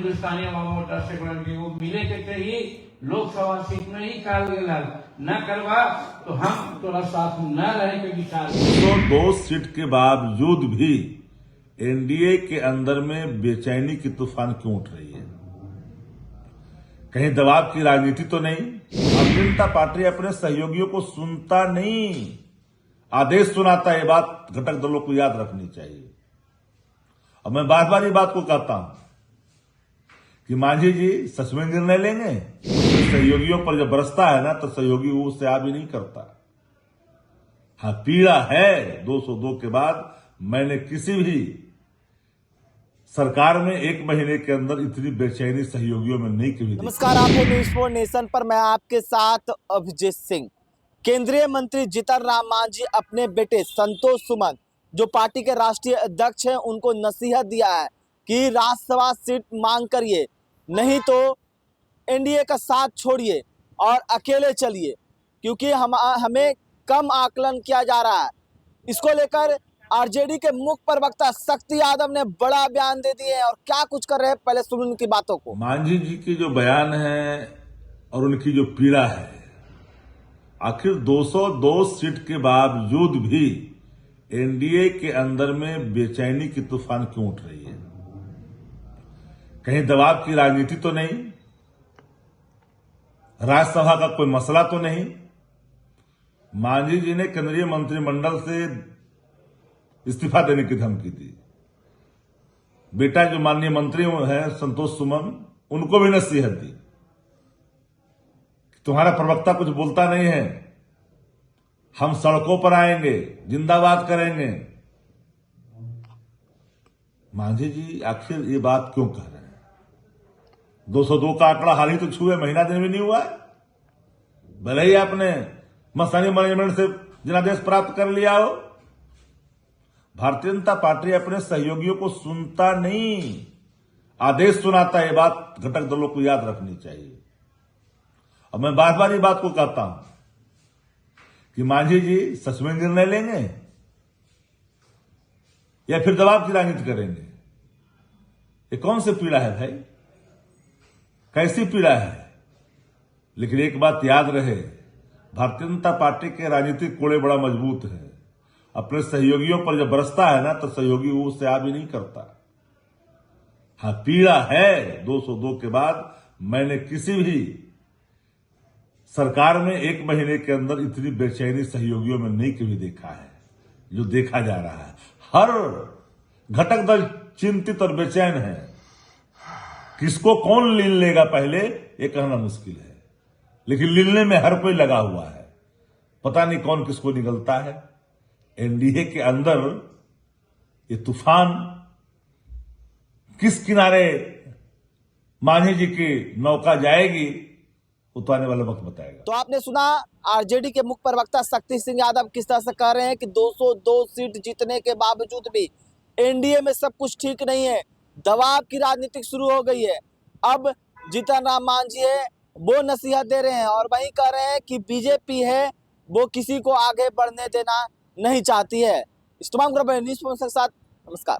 हिंदुस्तानी अवाम मोर्चा से कि वो मिले के ही लोकसभा सीट में ही काल न करवा तो हम तोरा साथ न रहे के विचार। 2 सीट के बावजूद भी एनडीए के अंदर में बेचैनी की तूफान क्यों उठ रही है? कहीं दबाव की राजनीति तो नहीं? भारतीय जनता पार्टी अपने सहयोगियों को सुनता नहीं, आदेश सुनाता है। ये बात घटक दलों को याद रखनी चाहिए। और मैं बार बार ये बात को कहता हूं कि मांझी जी सच में निर्णय लेंगे तो सहयोगियों पर जब बरसता है ना तो सहयोगी वो उससे आ भी नहीं करता। हाँ, पीड़ा है 202 के बाद मैंने किसी भी सरकार में 1 महीने के अंदर इतनी बेचैनी सहयोगियों में नहीं कभी। नमस्कार, आप हैं न्यूज़ 4 नेशन पर। मैं आपके साथ अभिजीत सिंह। केंद्रीय मंत्री जीतन राम मांझी अपने बेटे संतोष सुमन जो पार्टी के राष्ट्रीय अध्यक्ष हैं उनको नसीहत दिया है कि राज्यसभा सीट मांग करिए, नहीं तो एनडीए का साथ छोड़िए और अकेले चलिए, क्योंकि हमें कम आकलन किया जा रहा है। इसको लेकर आरजेडी के मुख्य प्रवक्ता शक्ति यादव ने बड़ा बयान दे दिए और क्या कुछ कर रहे हैं, पहले सुन उनकी बातों को। मांझी जी की जो बयान है और उनकी जो पीड़ा है, आखिर 202 सीट के बावजूद भी एनडीए के अंदर में बेचैनी की तूफान क्यों उठ रही है? कहीं दबाव की राजनीति तो नहीं? राज्यसभा का कोई मसला तो नहीं? मांझी जी ने केंद्रीय मंत्रिमंडल से इस्तीफा देने की धमकी दी। बेटा जो माननीय मंत्री हैं संतोष सुमन, उनको भी नसीहत दी। तुम्हारा प्रवक्ता कुछ बोलता नहीं है, हम सड़कों पर आएंगे, जिंदाबाद करेंगे। मांझी जी आखिर ये बात क्यों कह रहे हैं? 202 का आंकड़ा हाल ही तो छुए, महीना दिन भी नहीं हुआ। भले ही आपने मसानी मैनेजमेंट से जनादेश प्राप्त कर लिया हो, भारतीय जनता पार्टी अपने सहयोगियों को सुनता नहीं, आदेश सुनाता है। ये बात घटक दलों को याद रखनी चाहिए। और मैं बार बार ये बात को कहता हूं कि मांझी जी सच में निर्णय लेंगे या फिर दबाव की राजनीति करेंगे? ये कौन सी पीड़ा है भाई? कैसी पीड़ा है? लेकिन एक बात याद रहे, भारतीय जनता पार्टी के राजनीतिक कोड़े बड़ा मजबूत है। अपने सहयोगियों पर जब बरसता है ना तो सहयोगी वो उससे आ भी नहीं करता। हाँ, पीड़ा है 202 के बाद मैंने किसी भी सरकार में 1 महीने के अंदर इतनी बेचैनी सहयोगियों में नहीं कभी देखा है जो देखा जा रहा है। हर घटक दल चिंतित और बेचैन है। किसको कौन लीन लेगा पहले ये कहना मुश्किल है, लेकिन लीलने में हर कोई लगा हुआ है। पता नहीं कौन किसको निगलता है। एनडीए के अंदर ये तूफान किस किनारे मांझी जी की नौका जाएगी वो तो आने वाला वक्त बताएगा। तो आपने सुना आरजेडी के मुख्य प्रवक्ता शक्ति सिंह यादव किस तरह से कह रहे हैं कि 202 सीट जीतने के बावजूद भी एनडीए में सब कुछ ठीक नहीं है, दबाव की राजनीति शुरू हो गई है। अब जीतन राम मांझी है वो नसीहत दे रहे हैं और वही कह रहे हैं कि बीजेपी है वो किसी को आगे बढ़ने देना नहीं चाहती है। इस तमाम न्यूज़ के साथ नमस्कार।